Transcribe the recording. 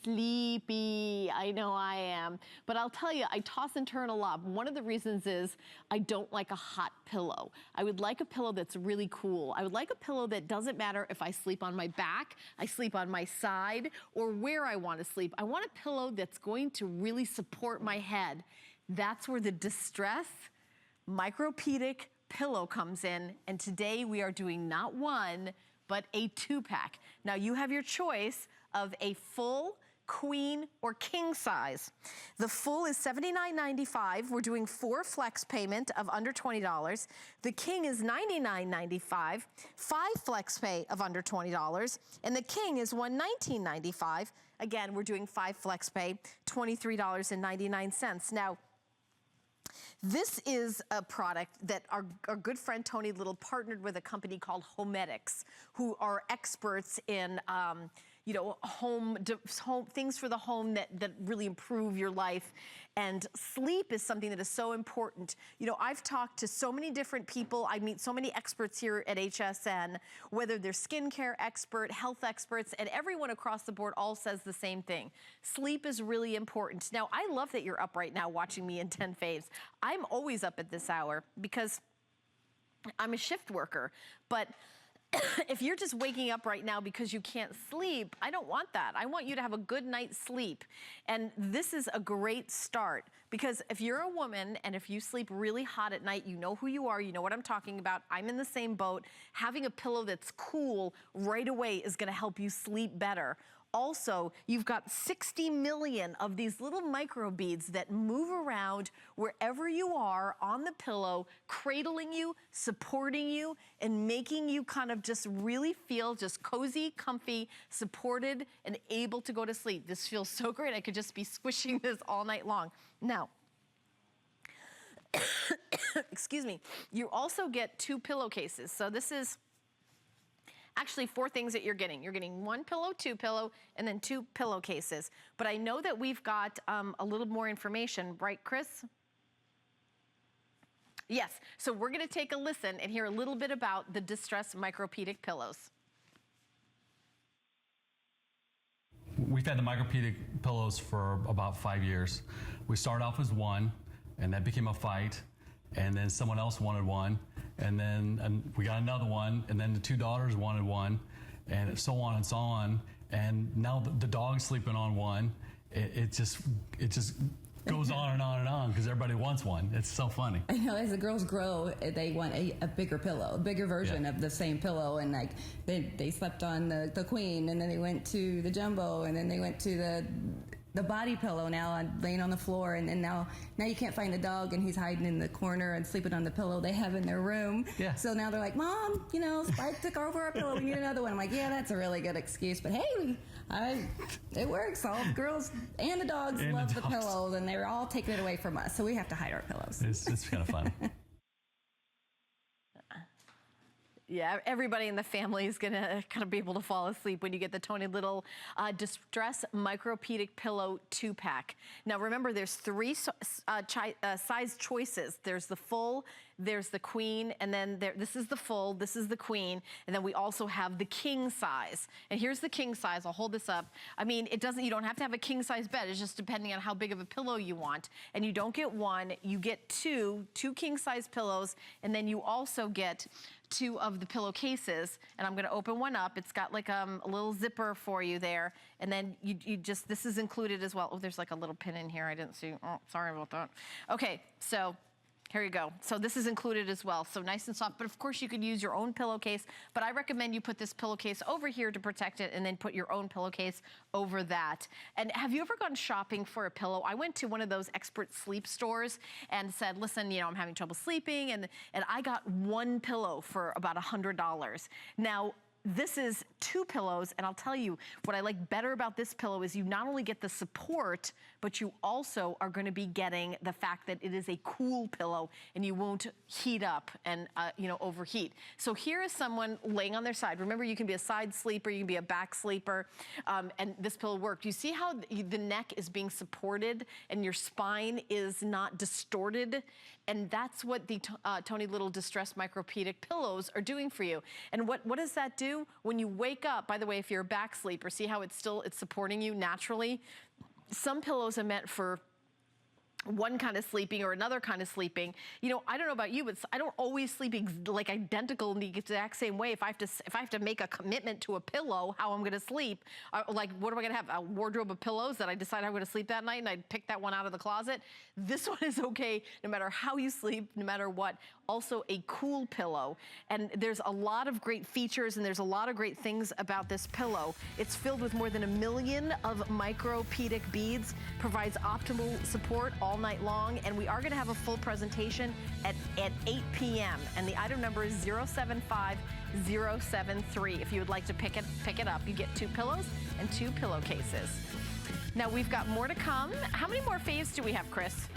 Sleepy, I know I am. But I'll tell you, I toss and turn a lot. One of the reasons is I don't like a hot pillow. I would like a pillow that's really cool. I would like a pillow that doesn't matter if I sleep on my back, I sleep on my side, or where I want to sleep. I want a pillow that's going to really support my head. That's where the DeStress Micropedic pillow comes in. And today we are doing not one, but a 2-pack. Now you have your choice of a full, queen, or king size. The full is $79.95. We're doing 4 flex payment of under $20. The king is $99.95. 5 flex pay of under $20. And the king is $119.95. Again, we're doing 5 flex pay, $23.99. Now, this is a product that our good friend Tony Little partnered with a company called Homedics, who are experts in you know, home things for the home that really improve your life. And sleep is something that is so important. You know, I've talked to so many different people. I meet so many experts here at HSN, whether they're skincare expert, health experts, and everyone across the board all says the same thing. Sleep is really important. Now, I love that you're up right now watching me in 10 faves. I'm always up at this hour because I'm a shift worker, but if you're just waking up right now because you can't sleep, I don't want that. I want you to have a good night's sleep. And this is a great start, because if you're a woman and if you sleep really hot at night, you know who you are, you know what I'm talking about. I'm in the same boat. Having a pillow that's cool right away is gonna help you sleep better. Also, you've got 60 million of these little micro beads that move around wherever you are on the pillow, cradling you, supporting you, and making you kind of just really feel just cozy, comfy, supported, and able to go to sleep. This feels so great. I could just be squishing this all night long. Now, excuse me, you also get 2 pillowcases. So this is actually 4 things that you're getting. You're getting 1 pillow, 2 pillow, and then 2 pillowcases. But I know that we've got a little more information, right, Chris? Yes, so we're gonna take a listen and hear a little bit about the DeStress Micropedic pillows. We've had the Micropedic pillows for about 5 years. We started off as 1, and that became a fight. And then someone else wanted one, and then we got another one, and then the 2 daughters wanted one, and so on and so on. And now the dog's sleeping on one. It just goes on and on and on because everybody wants one. It's so funny. I know, as the girls grow, they want a bigger pillow, a bigger version of the same pillow. And like they slept on the queen, and then they went to the jumbo, and then they went to the body pillow. Now I'm laying on the floor, and then now you can't find the dog, and he's hiding in the corner and sleeping on the pillow they have in their room. Yeah. So now they're like, Mom, you know, Spike took over our pillow. We need another one. I'm like, yeah, that's a really good excuse, but hey, it works. All the girls and the dogs love the pillows, and they're all taking it away from us. So we have to hide our pillows. It's kind of fun. Yeah, everybody in the family is gonna kind of be able to fall asleep when you get the Tony Little DeStress Micropedic Pillow 2-pack. Now remember, there's 3 size choices. There's the full, there's the queen, and then this is the full, this is the queen, and then we also have the king size. And here's the king size. I'll hold this up. I mean, you don't have to have a king size bed. It's just depending on how big of a pillow you want. And you don't get 1, you get 2 king size pillows, and then you also get 2 of the pillowcases, and I'm gonna open one up. It's got like a little zipper for you there, and then you just, this is included as well. Oh, there's like a little pin in here I didn't see. Oh, sorry about that. Okay, so here you go. So this is included as well. So nice and soft, but of course you could use your own pillowcase, but I recommend you put this pillowcase over here to protect it, and then put your own pillowcase over that. And have you ever gone shopping for a pillow? I went to one of those expert sleep stores and said, listen, you know, I'm having trouble sleeping, and I got 1 pillow for about $100. Now, this is 2 pillows, and I'll tell you what I like better about this pillow is you not only get the support, but you also are gonna be getting the fact that it is a cool pillow and you won't heat up and you know, overheat. So here is someone laying on their side. Remember, you can be a side sleeper, you can be a back sleeper, and this pillow worked. You see how the neck is being supported and your spine is not distorted? And that's what the Tony Little DeStress Micropedic pillows are doing for you. And what does that do? too, when you wake up, by the way, if you're a back sleeper, see how it's supporting you naturally? Some pillows are meant for one kind of sleeping or another kind of sleeping. You know, I don't know about you, but I don't always sleep like identical in the exact same way. If I have to make a commitment to a pillow, how I'm gonna sleep, like what am I gonna have? A wardrobe of pillows that I decide I'm gonna sleep that night and I pick that one out of the closet? This one is okay no matter how you sleep, no matter what. Also a cool pillow. And there's a lot of great features and there's a lot of great things about this pillow. It's filled with more than 1 million of Micropedic beads, provides optimal support all night long, and we are going to have a full presentation at 8 p.m. and the item number is 075073. If you would like to pick it up, you get 2 pillows and 2 pillowcases. Now we've got more to come. How many more faves do we have, Chris?